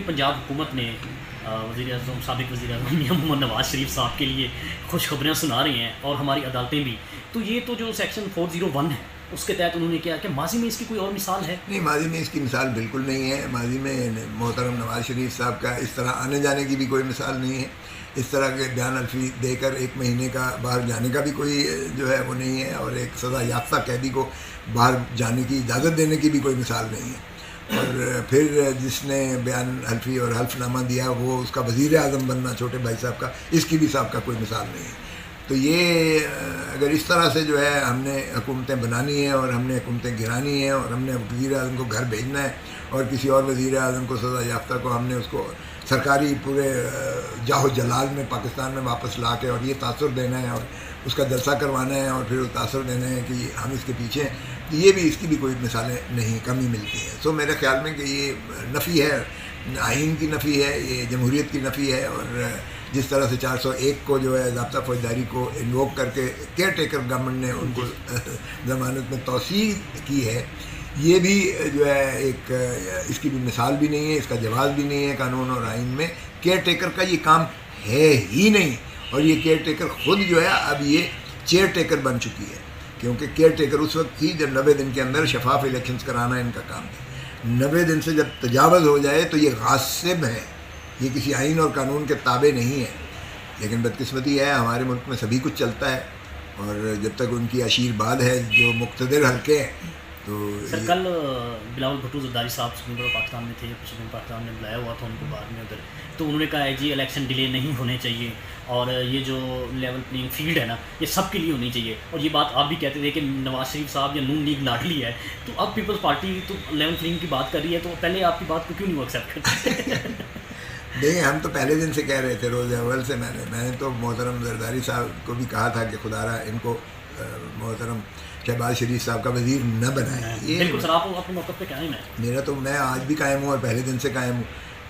پنجاب حکومت نے وزیر اعظم سابق وزیر اعظم میاں محمد نواز شریف صاحب کے لیے خوشخبریاں سنا رہی ہیں اور ہماری عدالتیں بھی، تو یہ تو جو سیکشن 401 ہے اس کے تحت انہوں نے کیا کہ ماضی میں اس کی کوئی اور مثال ہے؟ نہیں، ماضی میں اس کی مثال بالکل نہیں ہے. ماضی میں محترم نواز شریف صاحب کا اس طرح آنے جانے کی بھی کوئی مثال نہیں ہے. اس طرح کے بیان الفی دے کر 1 مہینے کا باہر جانے کا بھی کوئی جو ہے وہ نہیں ہے، اور ایک سزا یافتہ قیدی کو باہر جانے کی اجازت دینے کی بھی کوئی مثال نہیں ہے. اور پھر جس نے بیان حلفی اور حلف نامہ دیا وہ اس کا وزیر اعظم بننا چھوٹے بھائی صاحب کا، اس کی بھی صاحب کا کوئی مثال نہیں ہے. تو یہ اگر اس طرح سے جو ہے ہم نے حکومتیں بنانی ہیں اور ہم نے حکومتیں گرانی ہیں اور ہم نے وزیر اعظم کو گھر بھیجنا ہے اور کسی اور وزیر اعظم کو سزا یافتہ کو ہم نے اس کو سرکاری پورے جاہ و جلال میں پاکستان میں واپس لا کے اور یہ تاثر دینا ہے اور اس کا جلسہ کروانا ہے اور پھر وہ تاثر دینا ہے کہ ہم اس کے پیچھے ہیں، تو یہ بھی اس کی بھی کوئی مثالیں نہیں، کمی ملتی ہیں. سو میرے خیال میں کہ یہ نفی ہے، آئین کی نفی ہے، یہ جمہوریت کی نفی ہے. اور جس طرح سے 401 کو جو ہے ضابطہ فوجداری کو انووک کر کے کیئر ٹیکر گورنمنٹ نے ان کو ضمانت میں توسیع کی ہے، یہ بھی جو ہے ایک اس کی بھی مثال بھی نہیں ہے، اس کا جواز بھی نہیں ہے قانون اور آئین میں. کیئر ٹیکر کا یہ کام ہے ہی نہیں، اور یہ کیئر ٹیکر خود جو ہے اب یہ چیئر ٹیکر بن چکی ہے، کیونکہ کیئر ٹیکر اس وقت تھی جب 90 دن کے اندر شفاف الیکشنز کرانا ان کا کام تھا. 90 دن سے جب تجاوز ہو جائے تو یہ غاصب ہے، یہ کسی آئین اور قانون کے تابع نہیں ہے. لیکن بدقسمتی ہے ہمارے ملک میں سبھی کچھ چلتا ہے، اور جب تک ان کی آشیرواد ہے جو مقتدر حلقے ہیں. تو سر کل بلاول بھٹو زرداری صاحب سپریم کورٹ پاکستان میں تھے، سپریم پاکستان نے بلایا ہوا تھا ان کو بعد میں ادھر، تو انہوں نے کہا ہے جی الیکشن ڈیلے نہیں ہونے چاہیے اور یہ جو لیول پلینگ فیلڈ ہے نا یہ سب کے لیے ہونی چاہیے. اور یہ بات آپ بھی کہتے تھے کہ نواز شریف صاحب یا نون لیگ لاڈلی ہے، تو اب پیپلز پارٹی تو لیول پلینگ کی بات کر رہی ہے، تو پہلے آپ کی بات کو کیوں نہیں وہ ایکسیپٹ کرتے؟ نہیں، ہم تو پہلے دن سے کہہ رہے تھے، روز اول سے میں نے تو محترم زرداری صاحب کو بھی کہا تھا کہ خدا را ان کو محترم شہباز شریف صاحب کا وزیر نہ بنائے. بالکل سر، آپ اپنے موقف پہ قائم ہیں. میں آج بھی قائم ہوں اور پہلے دن سے قائم ہوں.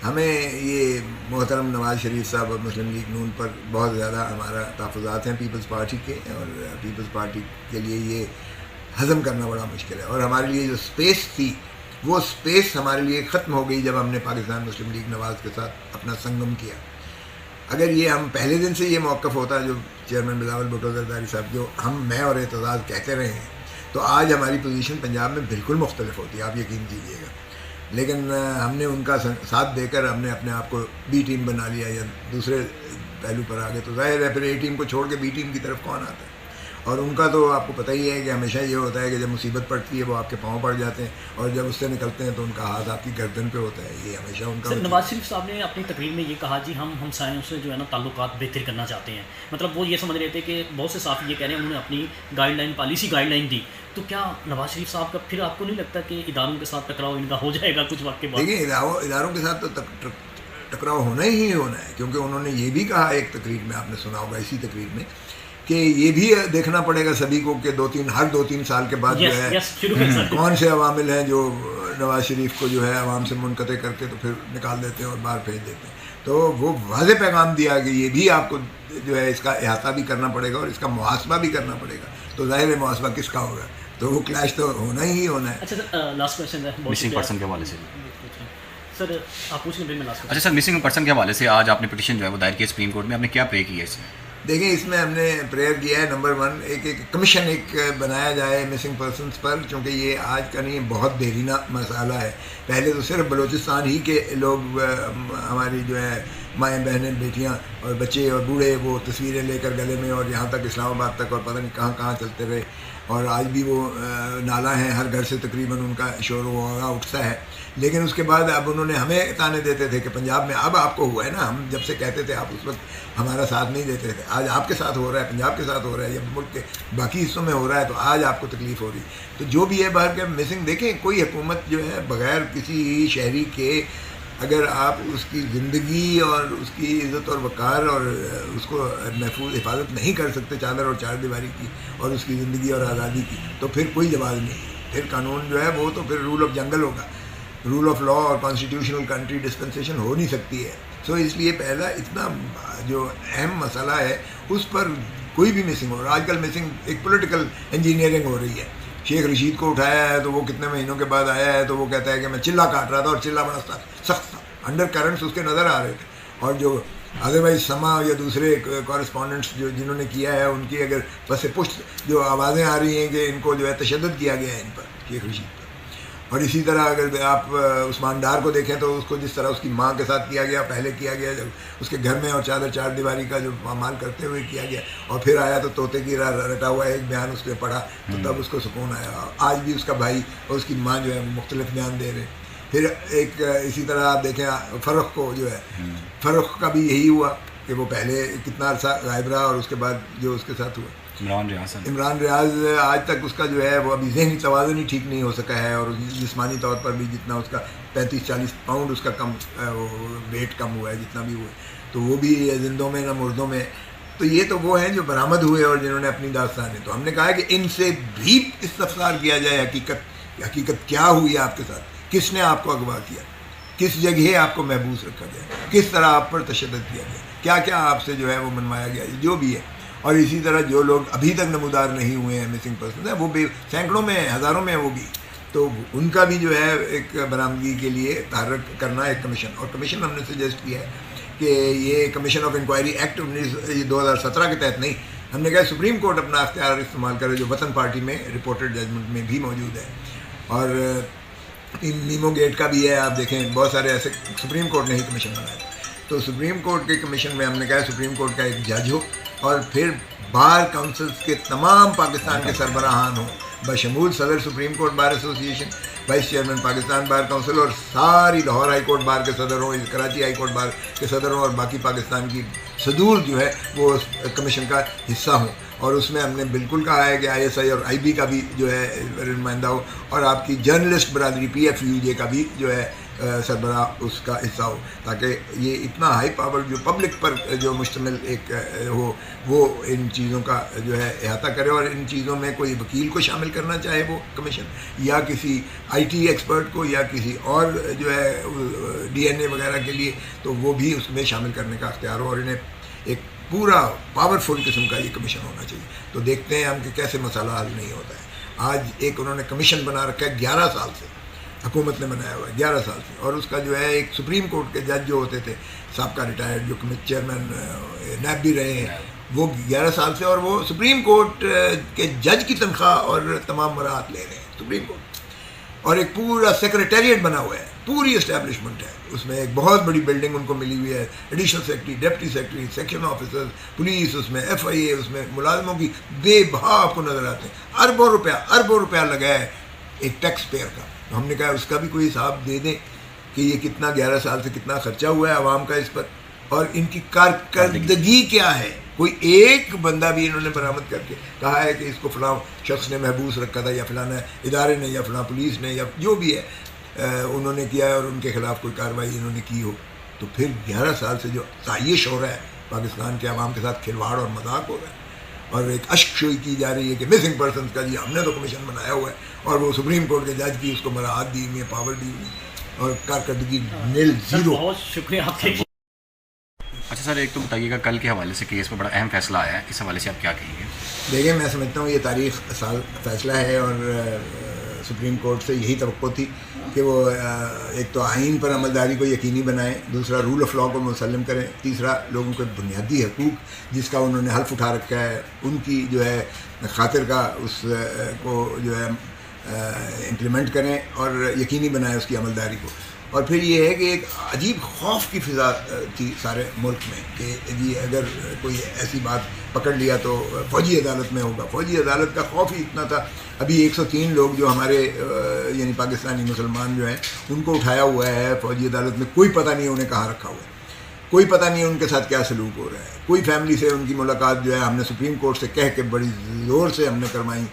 ہمیں یہ محترم نواز شریف صاحب اور مسلم لیگ نون پر بہت زیادہ ہمارا تحفظات ہیں پیپلز پارٹی کے، اور پیپلز پارٹی کے لیے یہ ہضم کرنا بڑا مشکل ہے. اور ہمارے لیے جو سپیس تھی وہ سپیس ہمارے لیے ختم ہو گئی جب ہم نے پاکستان مسلم لیگ نواز کے ساتھ اپنا سنگم کیا. اگر یہ ہم پہلے دن سے یہ موقف ہوتا جو چیئرمین بلاول بھٹو زرداری صاحب جو میں اور اعتزاز کہتے رہے ہیں، تو آج ہماری پوزیشن پنجاب میں بالکل مختلف ہوتی ہے، آپ یقین کیجیے گا. لیکن ہم نے ان کا ساتھ دے کر ہم نے اپنے آپ کو بی ٹیم بنا لیا یا دوسرے پہلو پر آ گئے، تو ظاہر ہے پھر اے ٹیم کو چھوڑ کے بی ٹیم کی طرف کون آتا ہے. اور ان کا تو آپ کو پتہ ہی ہے کہ ہمیشہ یہ ہوتا ہے کہ جب مصیبت پڑتی ہے وہ آپ کے پاؤں پڑ جاتے ہیں، اور جب اس سے نکلتے ہیں تو ان کا ہاتھ آپ کی گردن پہ ہوتا ہے. یہ ہمیشہ ان کا. نواز شریف صاحب نے اپنی تقریر میں یہ کہا جی ہم ہمسایوں سے جو ہے نا تعلقات بہتر کرنا چاہتے ہیں. مطلب وہ یہ سمجھ رہے تھے کہ بہت سے صحافی یہ کہہ رہے ہیں انہوں نے اپنی guideline policy guideline دی، تو کیا نواز شریف صاحب کا پھر آپ کو نہیں لگتا کہ اداروں کے ساتھ ٹکراؤ ان کا ہو جائے گا کچھ وقت کے بعد؟ دیکھیں اداروں کے ساتھ تو ٹکراؤ ہونا ہی ہونا ہے، کیونکہ انہوں نے یہ بھی کہا ایک تقریر میں، آپ نے سنا ہوگا اسی تقریر میں، کہ یہ بھی دیکھنا پڑے گا سبھی کو کہ ہر 2-3 سال کے بعد جو ہے کون سے عوامل ہیں جو نواز شریف کو جو ہے عوام سے منقطع کر کے تو پھر نکال دیتے ہیں اور باہر بھیج دیتے ہیں. تو وہ واضح پیغام دیا کہ یہ بھی آپ کو جو ہے اس کا احاطہ بھی کرنا پڑے گا اور اس کا محاسبہ بھی کرنا پڑے گا. تو ظاہر ہے محاسبہ کس کا ہوگا، تو وہ کلیش تو ہونا ہی ہونا ہے. اچھا سر، لاسٹ کویشچن ہے مسنگ پرسن کے حوالے سے. سر آپ پوچھ لیں میں لاسٹ. اچھا سر، مسنگ پرسن کے حوالے سے آج آپ نے پٹیشن جو ہے وہ دائر کی سپریم کورٹ میں، آپ نے کیا پرے کیا ہے اس میں؟ دیکھیں اس میں ہم نے پریئر کیا ہے نمبر 1 ایک کمیشن بنایا جائے مسنگ پرسنس پر، چونکہ یہ آج کا نہیں بہت دیرینہ مسئلہ ہے. پہلے تو صرف بلوچستان ہی کے لوگ ہماری جو ہے مائیں بہنیں بیٹیاں اور بچے اور بوڑھے وہ تصویریں لے کر گلے میں اور یہاں تک اسلام آباد تک اور پتہ نہیں کہاں کہاں چلتے رہے، اور آج بھی وہ نالا ہیں، ہر گھر سے تقریباً ان کا شور وغیرہ اٹھتا ہے. لیکن اس کے بعد اب انہوں نے ہمیں تانے دیتے تھے کہ پنجاب میں اب آپ کو ہوا ہے نا، ہم جب سے کہتے تھے آپ اس وقت ہمارا ساتھ نہیں دیتے تھے، آج آپ کے ساتھ ہو رہا ہے، پنجاب کے ساتھ ہو رہا ہے یا ملک کے باقی حصوں میں ہو رہا ہے، تو آج آپ کو تکلیف ہو رہی. تو جو بھی ہے باہر کے مسنگ، دیکھیں کوئی حکومت جو ہے بغیر کسی شہری کے اگر آپ اس کی زندگی اور اس کی عزت اور وقار اور اس کو محفوظ حفاظت نہیں کر سکتے چادر اور چار دیواری کی اور اس کی زندگی اور آزادی کی، تو پھر کوئی جواز نہیں. پھر قانون جو ہے وہ تو پھر رول آف جنگل ہوگا، رول آف لا اور کانسٹیٹیوشنل کنٹری ڈسپنسیشن ہو نہیں سکتی ہے. سو اس لیے پہلا اتنا جو اہم مسئلہ ہے اس پر کوئی بھی مسنگ ہو رہا ہے. آج کل مسنگ ایک پولیٹیکل انجینئرنگ ہو رہی ہے. شیخ رشید کو اٹھایا ہے تو وہ کتنے مہینوں کے بعد آیا ہے تو وہ کہتا ہے کہ میں چلہ کاٹ رہا تھا اور چلہ بڑا سخت تھا. انڈر کرنٹس اس کے نظر آ رہے تھے. اور جو ادروائز سما یا دوسرے کورسپونڈنٹس جنہوں نے کیا ہے ان کی اگر پس پشت جو آوازیں آ رہی ہیں کہ ان کو جو ہے تشدد کیا گیا ہے ان پر, شیخ رشید پر. اور اسی طرح اگر آپ عثمان ڈار کو دیکھیں تو اس کو جس طرح اس کی ماں کے ساتھ کیا گیا, پہلے کیا گیا جب اس کے گھر میں اور چادر چار دیواری کا جو پامال کرتے ہوئے کیا گیا, اور پھر آیا تو طوطے کی رٹا ہوا ایک بیان اس پہ پڑھا تو تب اس کو سکون آیا. آج بھی اس کا بھائی اور اس کی ماں جو ہے مختلف بیان دے رہے ہیں. پھر ایک اسی طرح آپ دیکھیں فرخ کو جو ہے, فرخ کا بھی یہی ہوا کہ وہ پہلے کتنا عرصہ غائب رہا اور اس کے بعد جو اس کے ساتھ ہوا عمران ریاض آج تک اس کا جو ہے وہ ابھی ذہنی توازن ہی ٹھیک نہیں ہو سکا ہے, اور جسمانی طور پر بھی جتنا اس کا 35-40 پاؤنڈ اس کا کم ویٹ کم ہوا ہے جتنا بھی ہوا ہے, تو وہ بھی زندوں میں نہ مردوں میں. تو یہ تو وہ ہیں جو برآمد ہوئے اور جنہوں نے اپنی داستانیں, تو ہم نے کہا کہ ان سے بھی استفسار کیا جائے حقیقت کیا ہوئی آپ کے ساتھ, کس نے آپ کو اغوا کیا, کس جگہ آپ کو محبوس رکھا گیا, کس طرح آپ پر تشدد کیا گیا, کیا کیا آپ سے جو ہے وہ منوایا گیا, جو بھی ہے. اور اسی طرح جو لوگ ابھی تک نمودار نہیں ہوئے ہیں مسنگ پرسن ہیں وہ بھی سینکڑوں میں ہیں, ہزاروں میں ہیں وہ بھی, تو ان کا بھی جو ہے ایک برآمدگی کے لیے تحرک کرنا ایک کمیشن. اور کمیشن ہم نے سجیسٹ کیا ہے کہ یہ کمیشن آف انکوائری ایکٹ 2017 کے تحت نہیں, ہم نے کہا سپریم کورٹ اپنا اختیار استعمال کرے جو وطن پارٹی میں رپورٹڈ ججمنٹ میں بھی موجود ہے. اور نیمو گیٹ کا بھی ہے, آپ دیکھیں بہت سارے ایسے سپریم کورٹ نے ہی کمیشن بنائے. تو سپریم کورٹ کے کمیشن میں ہم نے کہا سپریم کورٹ کا ایک جج ہو, اور پھر بار کونسلز کے تمام پاکستان کے سربراہان ہوں بشمول صدر سپریم کورٹ بار ایسوسی ایشن, vice chairman Pakistan bar council, اور ساری لاہور ہائی کورٹ بار کے صدر ہوں, کراچی ہائی کورٹ بار کے صدر ہوں, اور باقی پاکستان کی صدور جو ہے وہ اس کمیشن کا حصہ ہوں. اور اس میں ہم نے بالکل کہا ہے کہ ISI اور IB کا بھی جو ہے نمائندہ ہو, اور آپ کی جرنلسٹ برادری PFUJ کا بھی جو ہے سربراہ اس کا حصہ ہو, تاکہ یہ اتنا ہائی پاور جو پبلک پر جو مشتمل ایک ہو وہ ان چیزوں کا جو ہے احاطہ کرے. اور ان چیزوں میں کوئی وکیل کو شامل کرنا چاہے وہ کمیشن, یا کسی IT ایکسپرٹ کو, یا کسی اور جو ہے DNA وغیرہ کے لیے, تو وہ بھی اس میں شامل کرنے کا اختیار ہو, اور انہیں ایک پورا پاورفل قسم کا یہ کمیشن ہونا چاہیے. تو دیکھتے ہیں ہم کہ کیسے مسئلہ حل نہیں ہوتا ہے. آج ایک انہوں نے کمیشن بنا رکھا ہے 11 سال سے, حکومت نے بنایا ہوا ہے 11 سال سے, اور اس کا جو ہے ایک سپریم کورٹ کے جج جو ہوتے تھے سابقہ ریٹائرڈ جو چیئرمین نیب بھی رہے ہیں وہ 11 سال سے, اور وہ سپریم کورٹ کے جج کی تنخواہ اور تمام مراحت لے رہے ہیں سپریم کورٹ. اور ایک پورا سیکریٹریٹ بنا ہوا ہے, پوری اسٹیبلشمنٹ ہے, اس میں ایک بہت بڑی بلڈنگ ان کو ملی ہوئی ہے, additional secretary, deputy secretary, section officer, police, اس میں FIA, اس میں ملازموں کی بے بہا آپ کو نظر آتے ہیں. اربوں روپیہ لگا ہے ایک ٹیکس پیئر کا. ہم نے کہا اس کا بھی کوئی حساب دے دیں کہ یہ کتنا 11 سال سے کتنا خرچہ ہوا ہے عوام کا اس پر, اور ان کی کارکردگی کیا ہے. کوئی ایک بندہ بھی انہوں نے برآمد کر کے کہا ہے کہ اس کو فلاں شخص نے محبوس رکھا تھا, یا فلاں ادارے نے, یا فلاں پولیس نے, یا جو بھی ہے انہوں نے کیا ہے, اور ان کے خلاف کوئی کارروائی انہوں نے کی ہو. تو پھر 11 سال سے جو تعیش ہو رہا ہے پاکستان کے عوام کے ساتھ کھلواڑ اور مذاق ہو رہا ہے, اور ایک اشک شوئی کی جا رہی ہے کہ مسنگ پرسنس کا جی ہم نے تو کمیشن بنایا ہوا ہے, اور وہ سپریم کورٹ کے جج کی اس کو مراحت دی ہوئی ہے, پاور دی ہوئی ہے, اور کارکردگی نیل زیرو. بہت شکریہ آپ کے. اچھا سر, ایک تو بتائیے گا کل کے حوالے سے کیس پر بڑا اہم فیصلہ آیا ہے, اس حوالے سے آپ کیا کہیں گے؟ دیکھیں, میں سمجھتا ہوں یہ تاریخ سال فیصلہ ہے, اور سپریم کورٹ سے یہی توقع تھی کہ وہ ایک تو آئین پر عملداری کو یقینی بنائیں, دوسرا رول آف لا کو مسلم کریں, تیسرا لوگوں کے بنیادی حقوق جس کا انہوں نے حلف اٹھا رکھا ہے ان کی جو ہے خاطر کا اس کو جو ہے امپلیمنٹ کریں اور یقینی بنائیں اس کی عملداری کو. اور پھر یہ ہے کہ ایک عجیب خوف کی فضا تھی سارے ملک میں کہ جی اگر کوئی ایسی بات پکڑ لیا تو فوجی عدالت میں ہوگا. فوجی عدالت کا خوف ہی اتنا تھا. ابھی 103 لوگ جو ہمارے یعنی پاکستانی مسلمان جو ہیں ان کو اٹھایا ہوا ہے فوجی عدالت میں, کوئی پتہ نہیں انہیں کہاں رکھا ہوا ہے, کوئی پتہ نہیں ان کے ساتھ کیا سلوک ہو رہا ہے. کوئی فیملی سے ان کی ملاقات جو ہے ہم نے سپریم کورٹ سے کہہ کے بڑی زور سے ہم نے کروائی,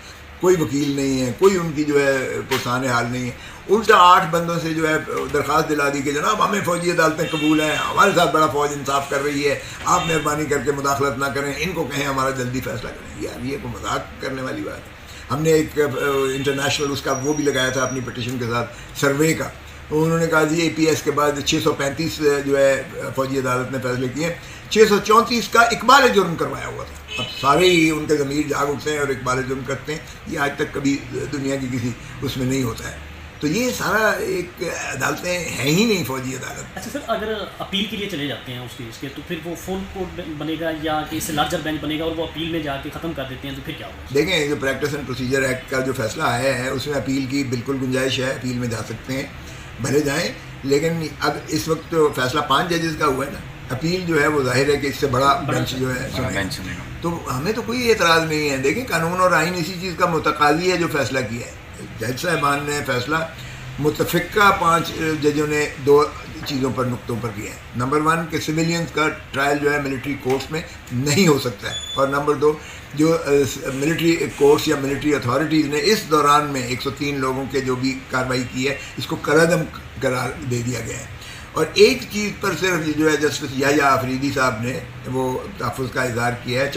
کوئی وکیل نہیں ہے, کوئی ان کی جو ہے پرسان حال نہیں ہے. الٹا 8 بندوں سے جو ہے درخواست دلا دی کہ جناب ہمیں فوجی عدالتیں قبول ہیں, ہمارے ساتھ بڑا فوج انصاف کر رہی ہے, آپ مہربانی کر کے مداخلت نہ کریں, ان کو کہیں ہمارا جلدی فیصلہ کریں. یار یہ کوئی مذاق کرنے والی بات ہے. ہم نے ایک انٹرنیشنل اس کا وہ بھی لگایا تھا اپنی پٹیشن کے ساتھ سروے کا. انہوں نے کہا جی APS کے بعد 635 جو ہے فوجی عدالت نے فیصلے کیے ہیں, 634 کا اقبال جرم کروایا ہوا تھا. اب سارے ہی ان کے ضمیر جاگ اٹھتے ہیں اور اقبال جرم کرتے ہیں. یہ آج تک کبھی دنیا کی کسی اس میں نہیں ہوتا ہے. تو یہ سارا ایک عدالتیں ہیں ہی نہیں فوجی عدالت. اچھا سر، اگر اپیل کے لیے چلے جاتے ہیں اس کیس کے تو پھر وہ فل کورٹ بنے گا یا کہ اس سے لارجر بینچ بنے گا اور وہ اپیل میں جا کے ختم کر دیتے ہیں تو پھر کیا ہوگا؟ دیکھیں جو پریکٹس اینڈ پروسیجر ایکٹ کا جو فیصلہ آیا ہے اس میں اپیل کی بالکل گنجائش ہے، اپیل میں جا سکتے ہیں، بھلے جائیں. لیکن اب اس وقت جو فیصلہ 5 ججز کا ہوا ہے نا، اپیل جو ہے وہ ظاہر ہے کہ اس سے بڑا بینچ جو ہے سنے گا. تو ہمیں تو کوئی اعتراض نہیں ہے. دیکھیں قانون اور آئین اسی چیز کا متقاضی ہے جو فیصلہ کیا ہے. جج صاحبان نے فیصلہ متفقہ 5 ججوں نے 2 چیزوں پر نقطوں پر کیا ہے. نمبر 1 کہ سویلینز کا ٹرائل جو ہے ملٹری کورٹس میں نہیں ہو سکتا ہے، اور نمبر 2 جو ملٹری کورٹس یا ملٹری اتھارٹیز نے اس دوران میں 103 لوگوں کے جو بھی کارروائی کی ہے اس کو کالعدم قرار دے دیا گیا ہے. اور ایک چیز پر صرف جو ہے جسٹس یحییٰ آفریدی صاحب نے وہ تحفظ کا اظہار کیا ہے.